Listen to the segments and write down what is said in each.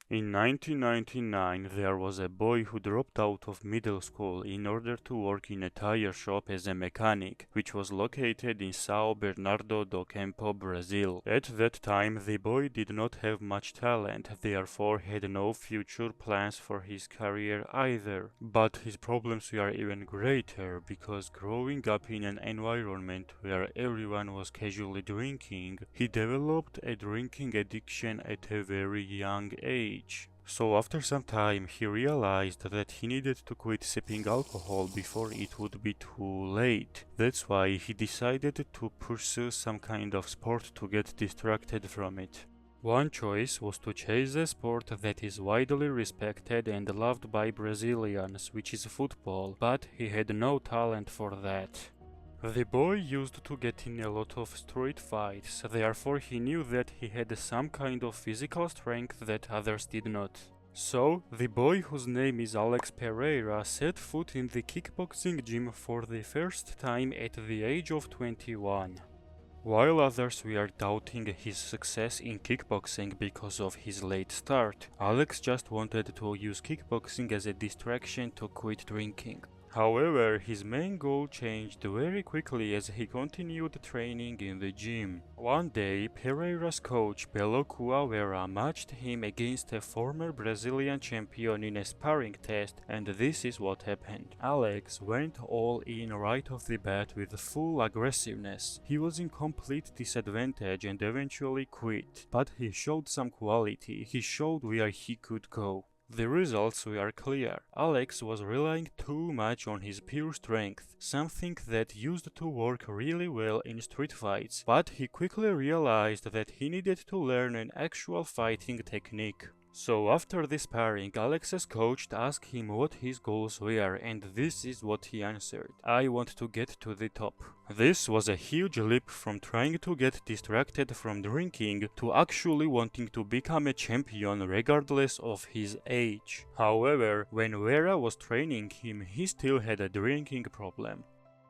In 1999, there was a boy who dropped out of middle school in order to work in a tire shop as a mechanic, which was located in São Bernardo do Campo, Brazil. At that time, the boy did not have much talent, therefore had no future plans for his career either. But his problems were even greater, because growing up in an environment where everyone was casually drinking, he developed a drinking addiction at a very young age. So after some time he realized that he needed to quit sipping alcohol before it would be too late. That's why he decided to pursue some kind of sport to get distracted from it. One choice was to chase a sport that is widely respected and loved by Brazilians, which is football, but he had no talent for that. The boy used to get in a lot of street fights, therefore he knew that he had some kind of physical strength that others did not. So, the boy, whose name is Alex Pereira, set foot in the kickboxing gym for the first time at the age of 21. While others were doubting his success in kickboxing because of his late start, Alex just wanted to use kickboxing as a distraction to quit drinking. However, his main goal changed very quickly as he continued training in the gym. One day, Pereira's coach Belo Cuavera matched him against a former Brazilian champion in a sparring test, and this is what happened. Alex went all in right off the bat with full aggressiveness. He was in complete disadvantage and eventually quit, but he showed some quality. He showed where he could go. The results were clear. Alex was relying too much on his pure strength, something that used to work really well in street fights, but he quickly realized that he needed to learn an actual fighting technique. So after the sparring, Alex's coach asked him what his goals were, and this is what he answered: "I want to get to the top." This was a huge leap from trying to get distracted from drinking to actually wanting to become a champion regardless of his age. However, when Vera was training him, he still had a drinking problem.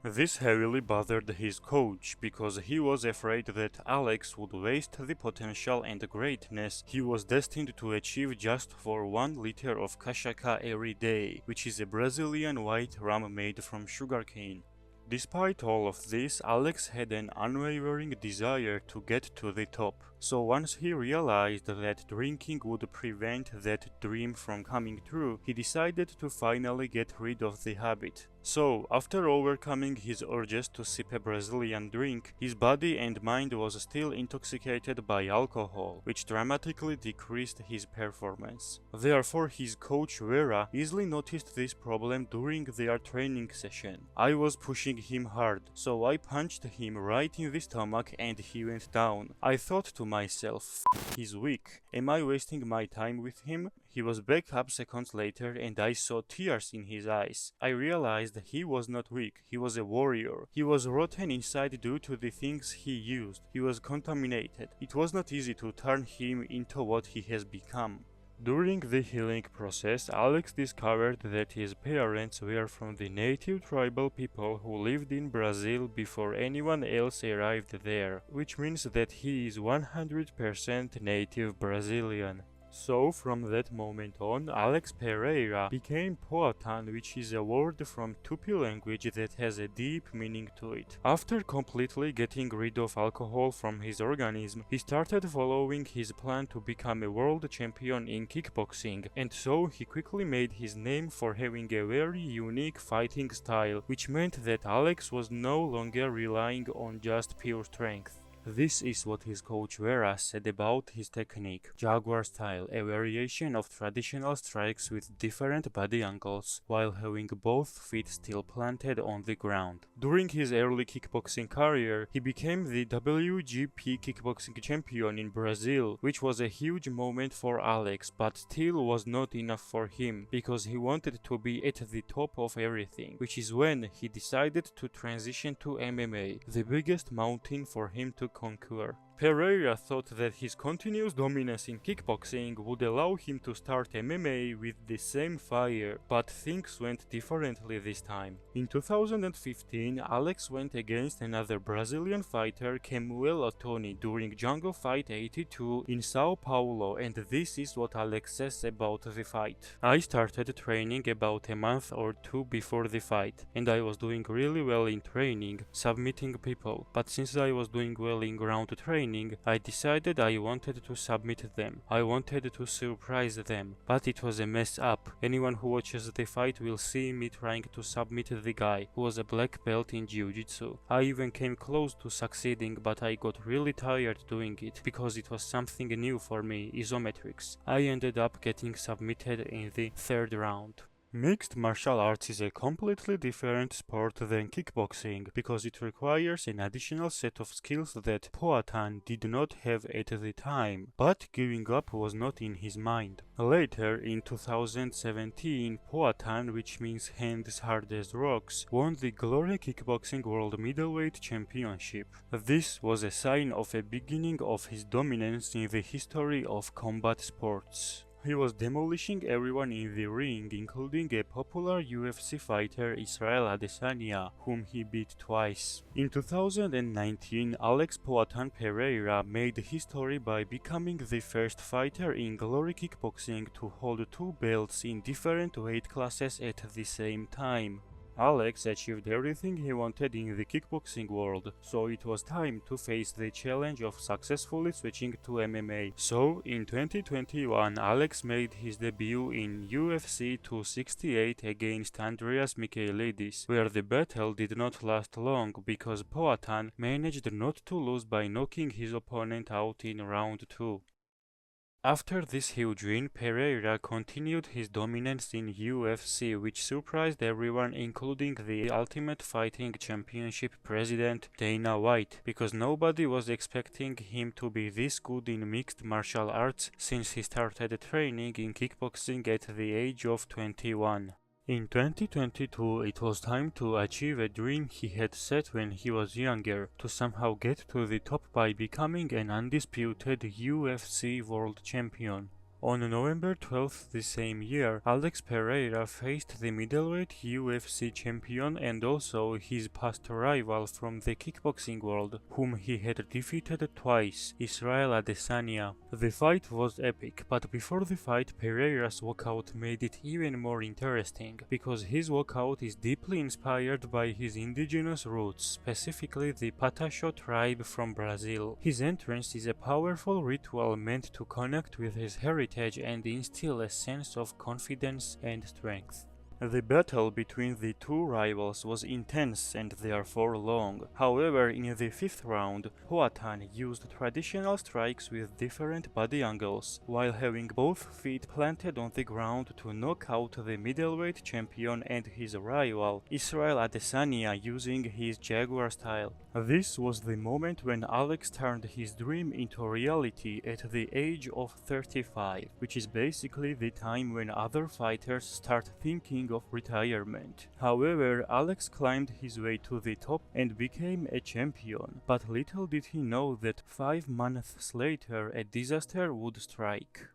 This heavily bothered his coach, because he was afraid that Alex would waste the potential and greatness he was destined to achieve just for 1 liter of cachaça every day, which is a Brazilian white rum made from sugarcane. Despite all of this, Alex had an unwavering desire to get to the top. So once he realized that drinking would prevent that dream from coming true, he decided to finally get rid of the habit. So, after overcoming his urges to sip a Brazilian drink, his body and mind was still intoxicated by alcohol, which dramatically decreased his performance. Therefore, his coach Vera easily noticed this problem during their training session. I was pushing him hard, so I punched him right in the stomach and he went down. I thought to myself, he's weak. Am I wasting my time with him? He was back up seconds later and I saw tears in his eyes. I realized he was not weak, he was a warrior. He was rotten inside due to the things he used. He was contaminated. It was not easy to turn him into what he has become. During the healing process, Alex discovered that his parents were from the native tribal people who lived in Brazil before anyone else arrived there, which means that he is 100% native Brazilian. So from that moment on, Alex Pereira became Poatan, which is a word from Tupi language that has a deep meaning to it. After completely getting rid of alcohol from his organism, he started following his plan to become a world champion in kickboxing, and so he quickly made his name for having a very unique fighting style, which meant that Alex was no longer relying on just pure strength. This is what his coach Vera said about his technique: Jaguar style, a variation of traditional strikes with different body angles, while having both feet still planted on the ground. During his early kickboxing career, he became the WGP kickboxing champion in Brazil, which was a huge moment for Alex, but still was not enough for him, because he wanted to be at the top of everything, which is when he decided to transition to MMA, the biggest mountain for him to conquer. Pereira thought that his continuous dominance in kickboxing would allow him to start MMA with the same fire, but things went differently this time. In 2015, Alex went against another Brazilian fighter, Samuel Ottoni, during Jungle Fight 82 in Sao Paulo, and this is what Alex says about the fight. I started training about a month or two before the fight, and I was doing really well in training, submitting people, but since I was doing well in ground training, I decided I wanted to submit them. I wanted to surprise them, but it was a mess up. Anyone who watches the fight will see me trying to submit the guy who was a black belt in jiu-jitsu. I even came close to succeeding, but I got really tired doing it because it was something new for me, isometrics. I ended up getting submitted in the third round. Mixed martial arts is a completely different sport than kickboxing because it requires an additional set of skills that Poatan did not have at the time, but giving up was not in his mind. Later, in 2017, Poatan, which means hands hard as rocks, won the Glory Kickboxing World Middleweight Championship. This was a sign of a beginning of his dominance in the history of combat sports. He was demolishing everyone in the ring, including a popular UFC fighter, Israel Adesanya, whom he beat twice. In 2019, Alex Poatan Pereira made history by becoming the first fighter in Glory Kickboxing to hold two belts in different weight classes at the same time. Alex achieved everything he wanted in the kickboxing world, so it was time to face the challenge of successfully switching to MMA. So, in 2021, Alex made his debut in UFC 268 against Andreas Michailidis, where the battle did not last long because Poatan managed not to lose by knocking his opponent out in round 2. After this huge win, Pereira continued his dominance in UFC, which surprised everyone, including the Ultimate Fighting Championship president Dana White, because nobody was expecting him to be this good in mixed martial arts since he started training in kickboxing at the age of 21. In 2022, it was time to achieve a dream he had set when he was younger, to somehow get to the top by becoming an undisputed UFC World Champion. On November 12th the same year, Alex Pereira faced the middleweight UFC champion and also his past rival from the kickboxing world, whom he had defeated twice, Israel Adesanya. The fight was epic, but before the fight, Pereira's walkout made it even more interesting, because his walkout is deeply inspired by his indigenous roots, specifically the Pataxó tribe from Brazil. His entrance is a powerful ritual meant to connect with his heritage and instill a sense of confidence and strength. The battle between the two rivals was intense and therefore long. However, in the fifth round, Poatan used traditional strikes with different body angles, while having both feet planted on the ground to knock out the middleweight champion and his rival, Israel Adesanya, using his Jaguar style. This was the moment when Alex turned his dream into reality at the age of 35, which is basically the time when other fighters start thinking of retirement. However, Alex climbed his way to the top and became a champion, but little did he know that 5 months later a disaster would strike.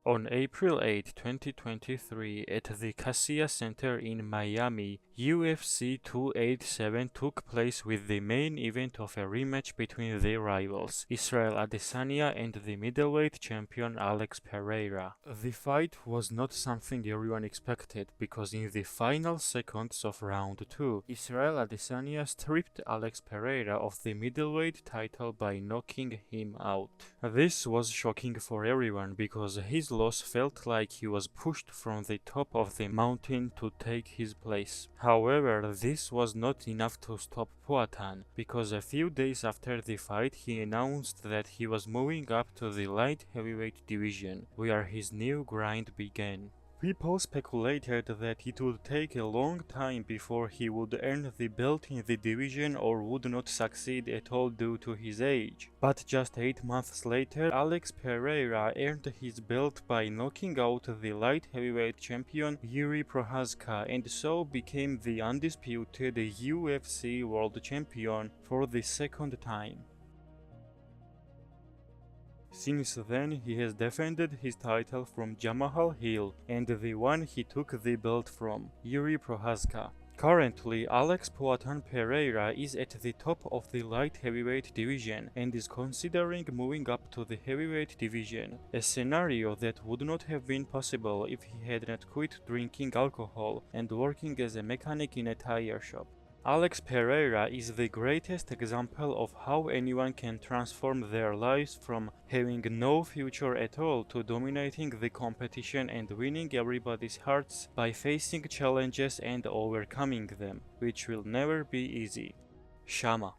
On April 8, 2023, at the Cassia Center in Miami, UFC 287 took place with the main event of a rematch between their rivals, Israel Adesanya and the middleweight champion Alex Pereira. The fight was not something everyone expected, because in the final seconds of round 2, Israel Adesanya stripped Alex Pereira of the middleweight title by knocking him out. This was shocking for everyone, because his loss felt like he was pushed from the top of the mountain to take his place. However, this was not enough to stop Poatan, because a few days after the fight he announced that he was moving up to the light heavyweight division, where his new grind began. People speculated that it would take a long time before he would earn the belt in the division or would not succeed at all due to his age. But just 8 months later, Alex Pereira earned his belt by knocking out the light heavyweight champion Jiri Prochazka, and so became the undisputed UFC World Champion for the second time. Since then, he has defended his title from Jamahal Hill and the one he took the belt from, Yuri Prohaska. Currently, Alex Poatan Pereira is at the top of the light heavyweight division and is considering moving up to the heavyweight division, a scenario that would not have been possible if he had not quit drinking alcohol and working as a mechanic in a tire shop. Alex Pereira is the greatest example of how anyone can transform their lives from having no future at all to dominating the competition and winning everybody's hearts by facing challenges and overcoming them, which will never be easy. Shama.